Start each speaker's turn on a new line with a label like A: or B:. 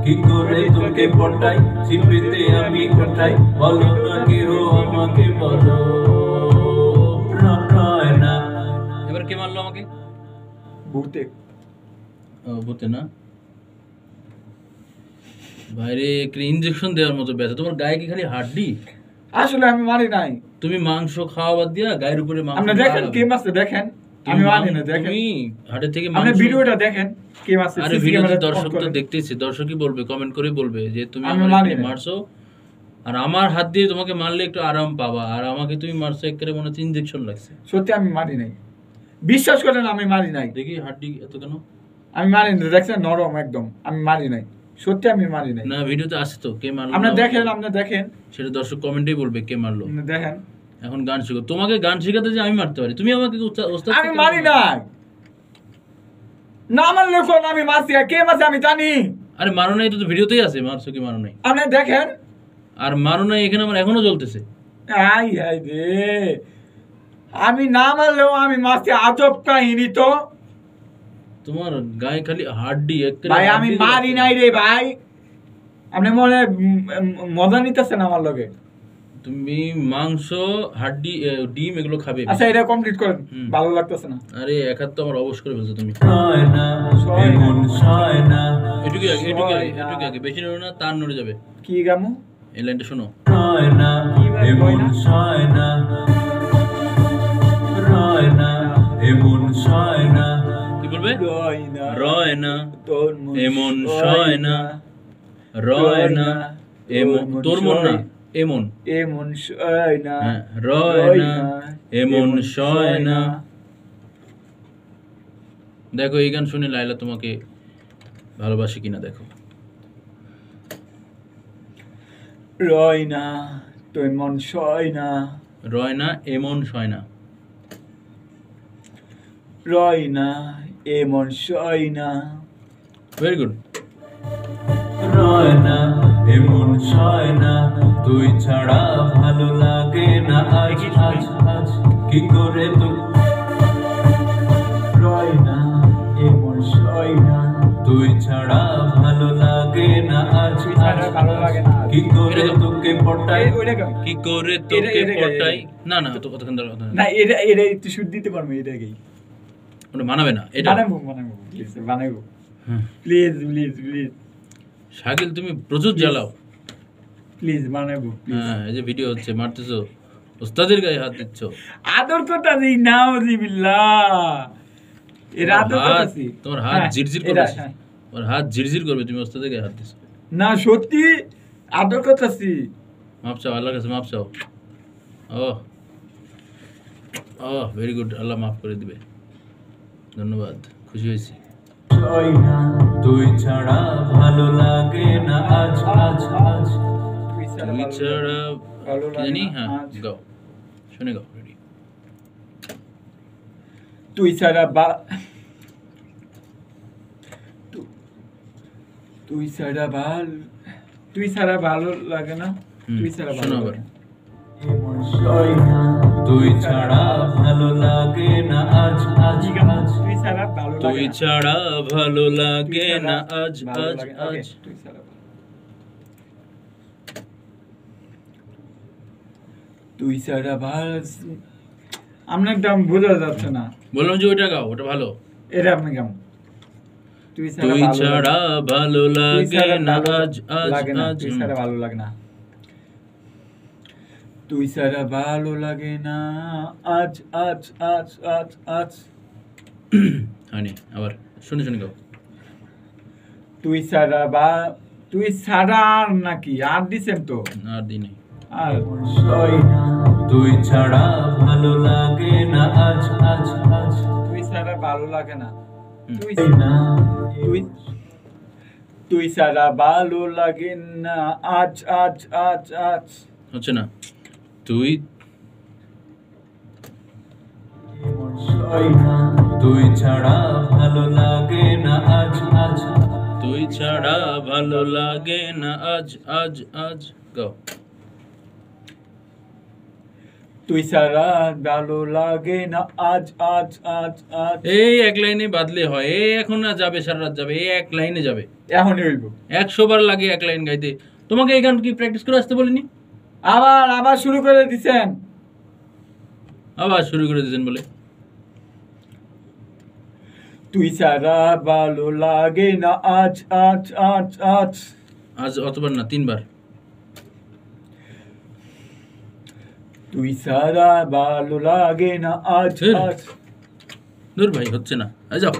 A: কি করে তোকে পটাই শিল্পীতে আমি কোথায় বলো না কেউ আমাকে বলো না।
B: এবার কে মারলো আমাকে?
C: ভূতে।
B: ভূতে না বাইরে ইনজেকশন দেওয়ার মতো ব্যথা। তোমার গায়ে কি খালি হাড্ডি?
C: আসলে আমি মারি নাই।
B: তুমি মাংস খাওয়া বাদ দিয়া গায়ের উপরে মাংস।
C: আপনি দেখেন কে মারছে, দেখেন আমি মারি না। দেখেন
B: তুমি হাড়ে থেকে
C: আপনি ভিডিওটা দেখেন কে মারছে।
B: আরে ভিডিওতে দর্শক তো দেখতেছে, দর্শকই বলবে, কমেন্ট করে বলবে যে তুমি আমাকে মারছো। আর আমার হাত দিয়ে তোমাকে মারলে একটু আরাম পাবা, আর আমাকে তুমি মারছো একেবারে মনে হচ্ছে ইনজেকশন লাগছে।
C: সত্যি আমি মারি নাই, বিশ্বাস করেন আমি মারি নাই।
B: দেখি হাড্ডি এত কেন?
C: আমি মারি না, দেখছেন নরম একদম। আমি মারি নাই, সত্যি আমি মারি নাই।
B: না ভিডিওতে আছে তো কে মারলো।
C: আপনি দেখেন, আপনি দেখেন,
B: সেটা দর্শক কমেন্টেই বলবে কে মারলো।
C: দেখেন।
B: এখন গান শিখো, তোমাকে গান শেখাতে যে আমি মারতে পারি, তুমি আমাকে ওস্তাদ।
C: আমি মারি নাই, না মারলে কোন আমি মারছি, কে মারছে আমি জানি।
B: আরে মারো নাই তো ভিডিওতেই আছে, মারছো কি মারো নাই।
C: আপনি দেখেন।
B: আর মারো নাই এখানে আমার এখনো চলতেছে।
C: আই আই রে, আমি না মারলেও আমি মারছি, আজব কাহিনী তো।
B: তোমার গায়ে খালি হাড্ডি
C: ভাই, আমি মারি নাই রে ভাই। আপনি মনে মজা নিতেছেন আমার লগে।
B: তুমি মাংস, হাড্ডি, ডিম এগুলো খাবে।
C: আচ্ছা এটা কমপ্লিট করেন, ভালো লাগতেছে না।
B: আরে এক হাত তো আমার অবশ করে ফেলছো তুমি। এটুকু আগে বেশি নড়ো না, তার নড়ে যাবে।
C: কি গামু?
B: এই লাইনটা শোনো। কি বলবে? রয় না এমন সয় না, রয় না এমন, তোর মন না এমন,
C: এমন সয় না,
B: রয় না এমন সয় না। দেখো এই গান শুনে লাইলা তোমাকে ভালোবাসে কিনা দেখো।
C: রয় না তো এমন সয় না,
B: রয় না এমন সয় না,
C: রয় না এমন সয় না।
B: Very good.
A: রয় না এমন সয় না, তুই ছাড়া ভালো লাগে না আজ আজ আজ। কি করে তো
C: রয় না এমন সয় না,
A: তুই ছাড়া ভালো লাগে না আজ আজ।
C: ভালো লাগে না।
A: কি করে তোকে পটাই,
B: কি করে তোকে পটাই। না না তো কতক্ষণ ধরে
C: না, এটা এটা একটু সুর দিতে পারবো, এটা গেই
B: ওটা মানাবে না। এটা
C: বানাবো প্লিজ, বানাবো প্লিজ প্লিজ প্লিজ।
B: শাকিল তুমি প্রচুর জ্বালাও,
C: প্লিজ বানাবো।
B: হ্যাঁ এই যে ভিডিও হচ্ছে, মারতেছো, ওস্তাদের গায়ে হাত দিচ্ছ।
C: আদর কথা দিই নাউজিবিল্লাহ। এর আদর করতেছি।
B: তোমার হাত জিরজির করবে, তোমার হাত জিরজির করবে, তুমি ওস্তাদের গায়ে হাত দিছো।
C: না সত্যি আদর করতেছি।
B: মাপ চাও আল্লাহর কাছে, মাপ চাও। ও ও ভেরি গুড, আল্লাহ মাফ করে দিবে। ধন্যবাদ, খুশি হয়েছি।
A: তুই ছাড়া ভালো লাগে না আজ আজ আজ।
B: তুই ছাড়া জানি, হ্যাঁ গাও, শুনে গাও। রেডি।
C: তুই ছাড়া তুই ছাড়া ভালো লাগে না, তুই ছাড়া ভালো লাগে না।
A: তুই ছাড়া ভালো লাগে না আজ আজ আজ।
C: তুই ছাড়া ভালো লাগে,
B: তুই ছাড়া ভালো লাগে না আজ আজ আজ।
C: তুই ছাড়া, তুই ছাড়া ভালো। আপনার একদম বোঝা যাচ্ছে না।
B: বললাম যে ওইটা গাও, ওটা ভালো।
C: এটা আপনি গাও। তুই
B: ছাড়া ভালো লাগে না আজ আজ আজ।
C: তুই ছাড়া ভালো লাগে না, তুই ছাড়া ভালো লাগে না আজ আজ আজ আজ আজ।
B: হয়নি, আবার শুনে শুনে গাও।
C: তুই ছাড়া আর নাকি আর দিছেন তো?
B: আর দিই নাই।
C: আর
A: তুই ছাড়া ভালো লাগে না আজ আজ আজ।
C: তুই ছাড়া ভালো লাগে না, তুই ছাড়া ভালো লাগে না আজ আজ আজ আজ।
B: হচ্ছে না। তুই
A: তুই ছাড়া ভালো লাগে না আজ আজ।
B: তুই ছাড়া ভালো লাগে না আজ আজ আজ। গাও।
C: তুই ছাড়া ভালো লাগে না আজ আজ আজ আজ।
B: এই এক লাইনে বাদলে হয়, এই এখন না যাবে, সারা রাত যাবে, এই এক লাইনে যাবে।
C: এখনই হইব।
B: 100 বার লাগে এক লাইন গাইতে। তোমাকে এই গান কি প্র্যাকটিস করে আসতে বলিনি?
C: আবার শুরু করে দিছেন।
B: আবার শুরু করে দিয়েছেন বলে।
C: তুই ছাড়া ভালো লাগে না আজ আজ আজ আজ।
B: আজ অতবার না, 3 বার।
C: তুই ছাড়া ভালো লাগে না আজ
B: ধুর।
C: আজ।
B: দূর ভাই, হচ্ছে না, যাও।